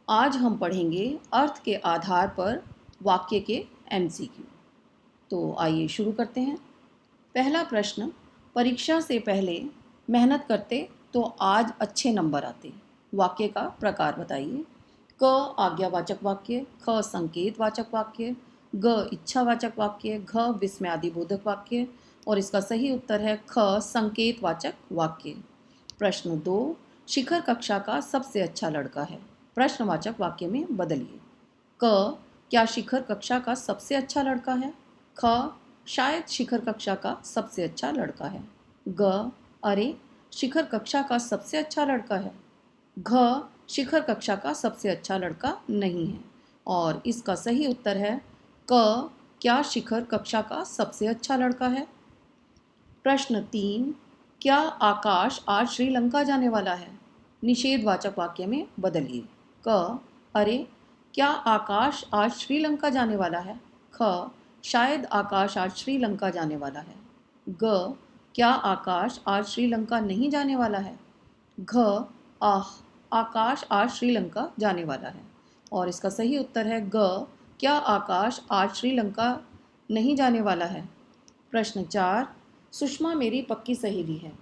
आज हम पढ़ेंगे अर्थ के आधार पर वाक्य के एमसीक्यू। तो आइए शुरू करते हैं। पहला प्रश्न, परीक्षा से पहले मेहनत करते तो आज अच्छे नंबर आते। वाक्य का प्रकार बताइए। क आज्ञावाचक वाक्य, ख संकेतवाचक वाक्य, ग इच्छावाचक वाक्य, घ विस्मयादिबोधक वाक्य। और इसका सही उत्तर है ख संकेतवाचक वाक्य। प्रश्न 2, शिखर कक्षा का सबसे अच्छा लड़का है। प्रश्नवाचक वाक्य में बदलिए। क क्या शिखर कक्षा का सबसे अच्छा लड़का है। ख शायद शिखर कक्षा का सबसे अच्छा लड़का है। ग अरे शिखर कक्षा का सबसे अच्छा लड़का है। घ शिखर कक्षा का सबसे अच्छा लड़का नहीं है। और इसका सही उत्तर है क क्या शिखर कक्षा का सबसे अच्छा लड़का है। प्रश्न 3, क्या आकाश आज श्रीलंका जाने वाला है। निषेधवाचक वाक्य में बदलिए। क अरे क्या आकाश आज श्रीलंका जाने वाला है। ख शायद आकाश आज श्रीलंका जाने वाला है। ग क्या आकाश आज श्रीलंका नहीं जाने वाला है। घ आह आकाश आज श्रीलंका जाने वाला है। और इसका सही उत्तर है ग क्या आकाश आज श्रीलंका नहीं जाने वाला है। प्रश्न 4, सुषमा मेरी पक्की सहेली है।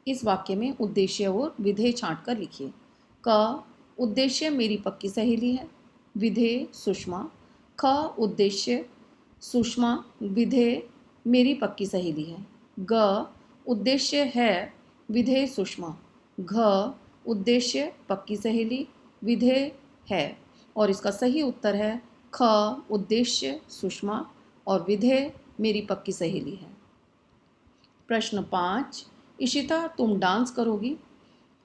इस वाक्य में उद्देश्य और विधेय छांट कर लिखिए। क उद्देश्य मेरी पक्की सहेली है, विधेय सुषमा। ख उद्देश्य सुषमा, विधेय मेरी पक्की सहेली है। ग उद्देश्य है, विधेय सुषमा। घ उद्देश्य पक्की सहेली, विधेय है। और इसका सही उत्तर है ख उद्देश्य सुषमा और विधेय मेरी पक्की सहेली है। प्रश्न 5, इशिता तुम डांस करोगी।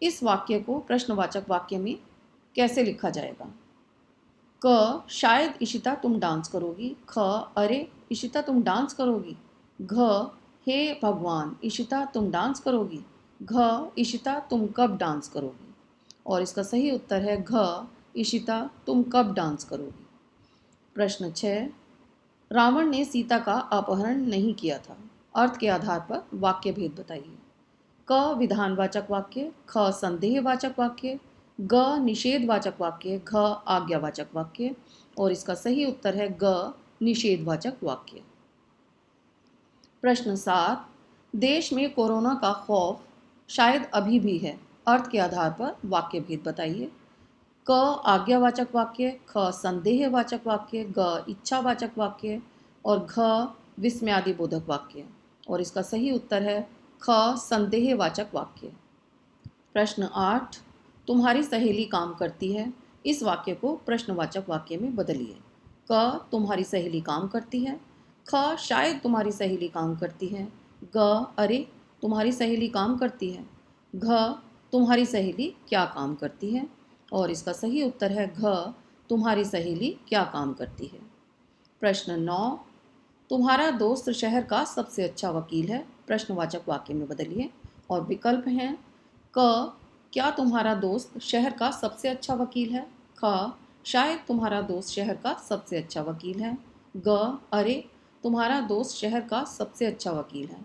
इस वाक्य को प्रश्नवाचक वाक्य में कैसे लिखा जाएगा। क शायद इशिता तुम डांस करोगी। ख अरे इशिता तुम डांस करोगी। घ हे भगवान इशिता तुम डांस करोगी। घ इशिता तुम कब डांस करोगी। और इसका सही उत्तर है घ इशिता तुम कब डांस करोगी। प्रश्न 6, रावण ने सीता का अपहरण नहीं किया था। अर्थ के आधार पर वाक्य भेद बताइए। क विधानवाचक वाक्य, ख संदेहवाचक वाक्य, ग निषेधवाचक वाक्य, घ आज्ञावाचक वाक्य। और इसका सही उत्तर है ग निषेधवाचक वाक्य। प्रश्न 7, देश में कोरोना का खौफ शायद अभी भी है। अर्थ के आधार पर वाक्य भेद बताइए। क आज्ञावाचक वाक्य, ख संदेहवाचक वाक्य, ग इच्छावाचक वाक्य और घ विस्मयादिबोधक वाक्य। और इसका सही उत्तर है ख संदेहवाचक वाक्य। प्रश्न 8, तुम्हारी सहेली काम करती है। इस वाक्य को प्रश्नवाचक वाक्य में बदलिए। क तुम्हारी सहेली काम करती है। ख शायद तुम्हारी सहेली काम करती है। ग अरे तुम्हारी सहेली काम करती है। घ तुम्हारी सहेली क्या काम करती है। और इसका सही उत्तर है घ तुम्हारी सहेली क्या काम करती है। प्रश्न 9, तुम्हारा दोस्त शहर का सबसे अच्छा वकील है। प्रश्नवाचक वाक्य में बदलिए। और विकल्प हैं क क्या तुम्हारा दोस्त शहर का सबसे अच्छा वकील है। ख शायद तुम्हारा दोस्त शहर का सबसे अच्छा वकील है। ग अरे तुम्हारा दोस्त शहर का सबसे अच्छा वकील है।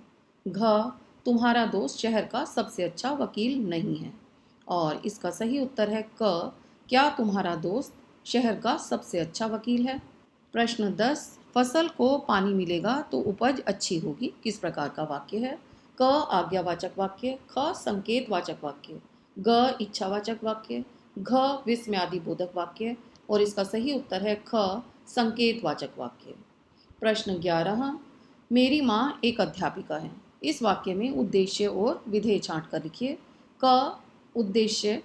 घ तुम्हारा दोस्त शहर का सबसे अच्छा वकील नहीं है। और इसका सही उत्तर है क क्या तुम्हारा दोस्त शहर का सबसे अच्छा वकील है। प्रश्न 10, फसल को पानी मिलेगा तो उपज अच्छी होगी। किस प्रकार का वाक्य है। क आज्ञावाचक वाक्य, ख संकेतवाचक वाक्य, ग इच्छावाचक वाक्य, घ विस्मयादिबोधक वाक्य। और इसका सही उत्तर है ख संकेतवाचक वाक्य। प्रश्न 11, मेरी माँ एक अध्यापिका है। इस वाक्य में उद्देश्य और विधेय छांट कर लिखिए। क उद्देश्य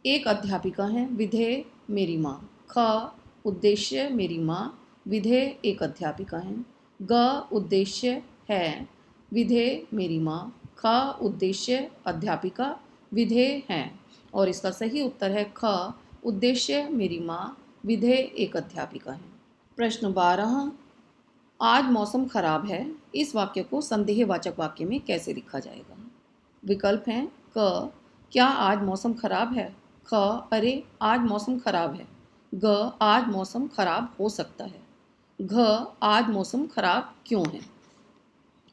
एक अध्यापिका है, विधेय मेरी माँ। ख उद्देश्य मेरी माँ, विधेय एक अध्यापिका है। ग उद्देश्य है, विधेय मेरी माँ। ख उद्देश्य अध्यापिका, विधेय है। और इसका सही उत्तर है ख उद्देश्य मेरी माँ, विधेय एक अध्यापिका है। प्रश्न 12, आज मौसम खराब है। इस वाक्य को संदेहवाचक वाक्य में कैसे लिखा जाएगा। विकल्प हैं क क्या आज मौसम खराब है। ख अरे आज मौसम खराब है। ग आज मौसम खराब हो सकता है। घ आज मौसम खराब क्यों है।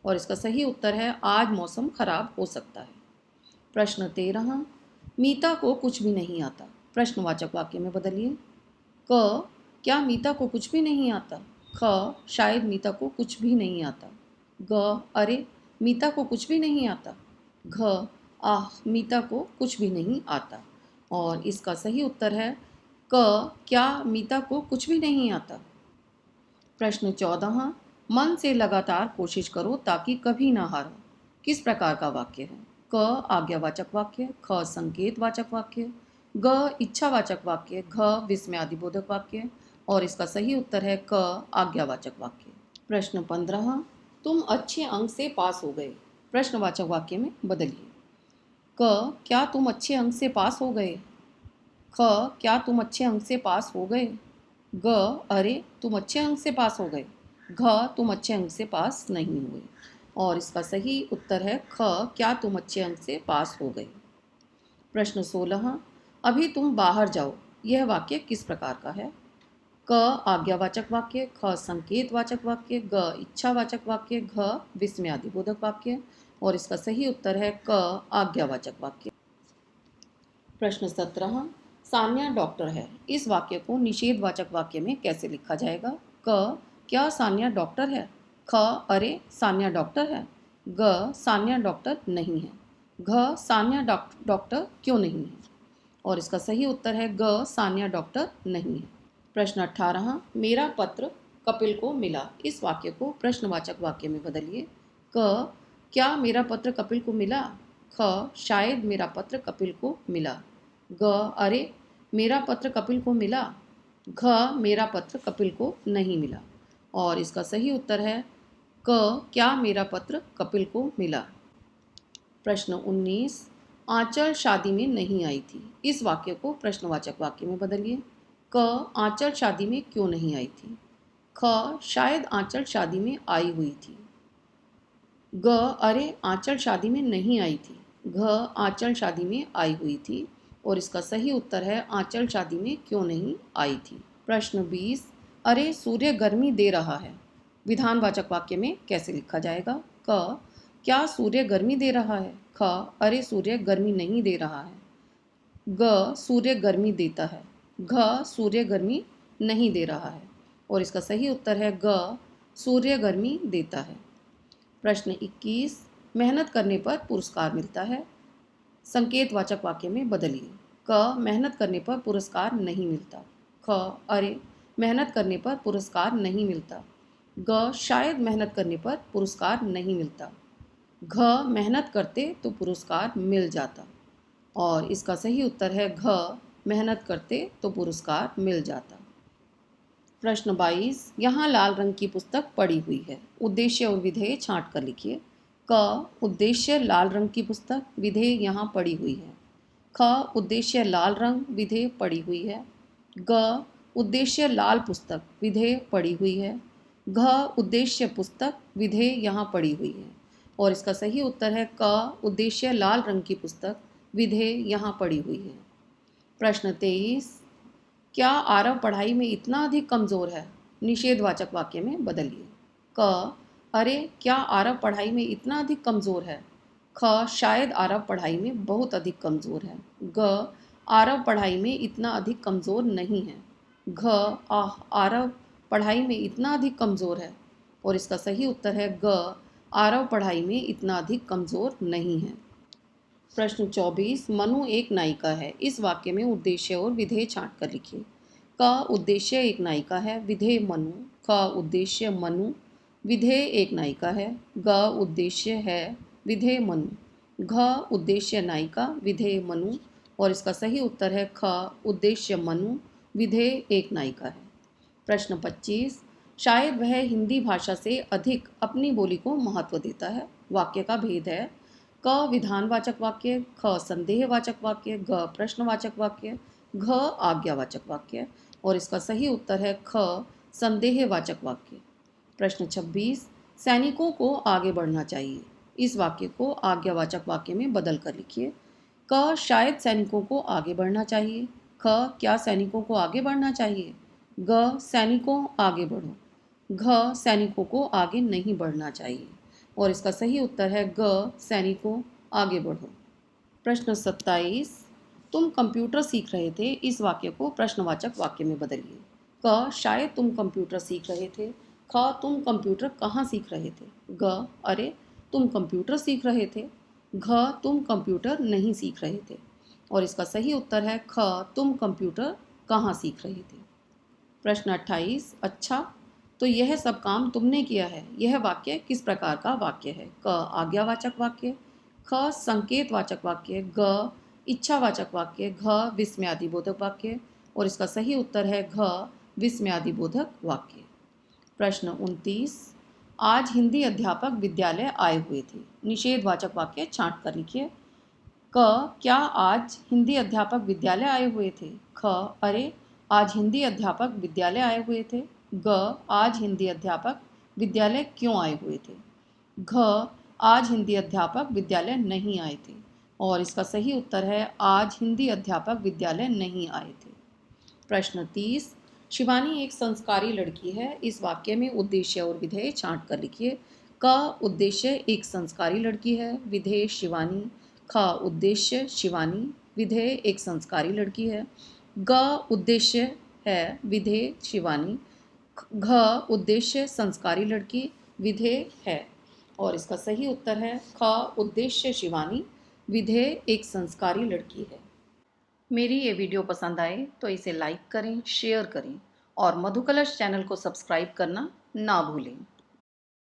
और इसका सही उत्तर है आज मौसम खराब हो सकता है। प्रश्न 13, मीता को कुछ भी नहीं आता। प्रश्नवाचक वाक्य में बदलिए। क, क्या मीता को कुछ भी नहीं आता? ख, शायद मीता को कुछ भी नहीं आता। ग, अरे मीता को कुछ भी नहीं आता। घ, आह मीता को कुछ भी नहीं आता। और इसका सही उत्तर है क, क्या मीता को कुछ भी नहीं आता। प्रश्न 14, मन से लगातार कोशिश करो ताकि कभी ना हारो, किस प्रकार का वाक्य है? क, आज्ञावाचक वाक्य। ख, संकेतवाचक वाक्य। ग, इच्छावाचक वाक्य। घ, विस्मयादिबोधक वाक्य। और इसका सही उत्तर है क, आज्ञावाचक वाक्य। प्रश्न 15, तुम अच्छे अंक से पास हो गए, प्रश्नवाचक वाक्य में बदलिए। क, क्या तुम अच्छे अंक से पास हो गए? ख, क्या तुम अच्छे अंक से पास हो गए? ग, अरे तुम अच्छे अंक से पास हो गए। घ, तुम अच्छे अंक से पास नहीं हुए। और इसका सही उत्तर है ख, क्या तुम अच्छे अंक से पास हो गए। प्रश्न 16, अभी तुम बाहर जाओ, यह वाक्य किस प्रकार का है? क, आज्ञावाचक वाक्य। ख, संकेतवाचक वाक्य। ग, इच्छावाचक वाक्य। घ, विस्मयादिबोधक वाक्य। और इसका सही उत्तर है क, आज्ञावाचक वाक्य। प्रश्न 17, सान्या डॉक्टर है, इस वाक्य को निषेधवाचक वाक्य में कैसे लिखा जाएगा? क, क्या सान्या डॉक्टर है? ख, अरे सान्या डॉक्टर है। ग, सान्या डॉक्टर नहीं है। घ, सान्या डॉक्टर क्यों नहीं है? और इसका सही उत्तर है ग, सान्या डॉक्टर नहीं है। प्रश्न 18, मेरा पत्र कपिल को मिला, इस वाक्य को प्रश्नवाचक वाक्य में बदलिए। क, क्या मेरा पत्र कपिल को मिला? ख, शायद मेरा पत्र कपिल को मिला। ग, अरे मेरा पत्र कपिल को मिला। घ, मेरा पत्र कपिल को नहीं मिला। और इसका सही उत्तर है क, क्या मेरा पत्र कपिल को मिला। प्रश्न 19, आंचल शादी में नहीं आई थी, इस वाक्य को प्रश्नवाचक वाक्य में बदलिए। क, आंचल शादी में क्यों नहीं आई थी? ख, शायद आंचल शादी में आई हुई थी। ग, अरे आंचल शादी में नहीं आई थी। घ, आंचल शादी में आई हुई थी। और इसका सही उत्तर है आंचल शादी में क्यों नहीं आई थी। प्रश्न 20, अरे सूर्य गर्मी दे रहा है, विधानवाचक वाक्य में कैसे लिखा जाएगा? क, क्या सूर्य गर्मी दे रहा है? ख, अरे सूर्य गर्मी नहीं दे रहा है। ग, सूर्य गर्मी देता है। घ, सूर्य गर्मी नहीं दे रहा है। और इसका सही उत्तर है ग, सूर्य गर्मी देता है। प्रश्न 21, मेहनत करने पर पुरस्कार मिलता है, संकेतवाचक वाक्य में बदलिए। क, मेहनत करने पर पुरस्कार नहीं मिलता। ख, अरे मेहनत करने पर पुरस्कार नहीं मिलता। ग, शायद मेहनत करने पर पुरस्कार नहीं मिलता। घ, मेहनत करते तो पुरस्कार मिल जाता। और इसका सही उत्तर है घ, मेहनत करते तो पुरस्कार मिल जाता। प्रश्न 22, यहाँ लाल रंग की पुस्तक पड़ी हुई है, उद्देश्य और विधेय छांट कर लिखिए। क, उद्देश्य लाल रंग की पुस्तक, विधेय यहाँ पड़ी हुई है। ख, उद्देश्य लाल रंग, विधेय पड़ी हुई है। ग, उद्देश्य लाल पुस्तक, विधेय पड़ी हुई है। घ, उद्देश्य पुस्तक, विधेय यहाँ पड़ी हुई है। और इसका सही उत्तर है क, उद्देश्य लाल रंग की पुस्तक, विधेय यहाँ पड़ी हुई है। प्रश्न 23, क्या आरव पढ़ाई में इतना अधिक कमज़ोर है, निषेधवाचक वाक्य में बदलिए। क, अरे क्या आरव पढ़ाई में इतना अधिक कमज़ोर है। ख, शायद आरव पढ़ाई में बहुत अधिक कमज़ोर है। ग, आरव पढ़ाई में इतना अधिक कमज़ोर नहीं है। घ, आह आरव पढ़ाई में इतना अधिक कमज़ोर है। और इसका सही उत्तर है ग, आरव पढ़ाई में इतना अधिक कमज़ोर नहीं है। प्रश्न 24, मनु एक नायिका है, इस वाक्य में उद्देश्य और विधेय छांट कर लिखिए। क, उद्देश्य एक नायिका है, विधेय मनु। ख, उद्देश्य मनु, विधेय एक नायिका है। ग, उद्देश्य है, विधेय मनु। घ, उद्देश्य नायिका, विधेय मनु। और इसका सही उत्तर है ख, उद्देश्य मनु, विधेय एक नायिका है। प्रश्न 25, शायद वह हिंदी भाषा से अधिक अपनी बोली को महत्व देता है, वाक्य का भेद है। क, विधानवाचक वाक्य। ख, संदेहवाचक वाक्य। ग, प्रश्नवाचक वाक्य। घ, आज्ञावाचक वाक्य। और इसका सही उत्तर है ख, संदेहवाचक वाक्य। प्रश्न 26, सैनिकों को आगे बढ़ना चाहिए, इस वाक्य को आज्ञावाचक वाक्य में बदल कर लिखिए। क, शायद सैनिकों को आगे बढ़ना चाहिए। ख, क्या सैनिकों को आगे बढ़ना चाहिए। ग, सैनिकों आगे बढ़ो। घ, सैनिकों को आगे नहीं बढ़ना चाहिए। और इसका सही उत्तर है ग, सैनिकों आगे बढ़ो। प्रश्न 27, तुम कंप्यूटर सीख रहे थे, इस वाक्य को प्रश्नवाचक वाक्य में बदलिए। क, शायद तुम कंप्यूटर सीख रहे थे। ख, तुम कंप्यूटर कहाँ सीख रहे थे। ग, अरे तुम कंप्यूटर सीख रहे थे। घ, तुम कंप्यूटर नहीं सीख रहे थे। और इसका सही उत्तर है ख, तुम कंप्यूटर कहाँ सीख रहे थे। प्रश्न 28, अच्छा तो यह सब काम तुमने किया है, यह वाक्य किस प्रकार का वाक्य है। क, आज्ञावाचक वाक्य। ख, संकेतवाचक वाक्य। ग, इच्छावाचक वाक्य। घ, विस्मयादिबोधक वाक्य। और इसका सही उत्तर है घ, विस्मयादिबोधक वाक्य। प्रश्न 29, आज हिंदी अध्यापक विद्यालय आए हुए थे। निषेधवाचक वाक्य छांट कर लिखिए। क, क्या आज हिंदी अध्यापक विद्यालय आए हुए थे। ख, अरे आज हिंदी अध्यापक विद्यालय आए हुए थे। ग, आज हिंदी अध्यापक विद्यालय क्यों आए हुए थे। घ, आज हिंदी अध्यापक विद्यालय नहीं आए थे। और इसका सही उत्तर है आज हिंदी अध्यापक विद्यालय नहीं आए थे। प्रश्न 30, शिवानी एक संस्कारी लड़की है, इस वाक्य में उद्देश्य और विधेय छांट कर लिखिए। क, उद्देश्य एक संस्कारी लड़की है, विधेय शिवानी। ख, उद्देश्य शिवानी, विधेय एक संस्कारी लड़की है। ग, उद्देश्य है, विधेय शिवानी। घ, उद्देश्य संस्कारी लड़की, विधेय है। और इसका सही उत्तर है ख, उद्देश्य शिवानी, विधेय एक संस्कारी लड़की है। मेरी ये वीडियो पसंद आए तो इसे लाइक करें, शेयर करें और मधुकलश चैनल को सब्सक्राइब करना ना भूलें।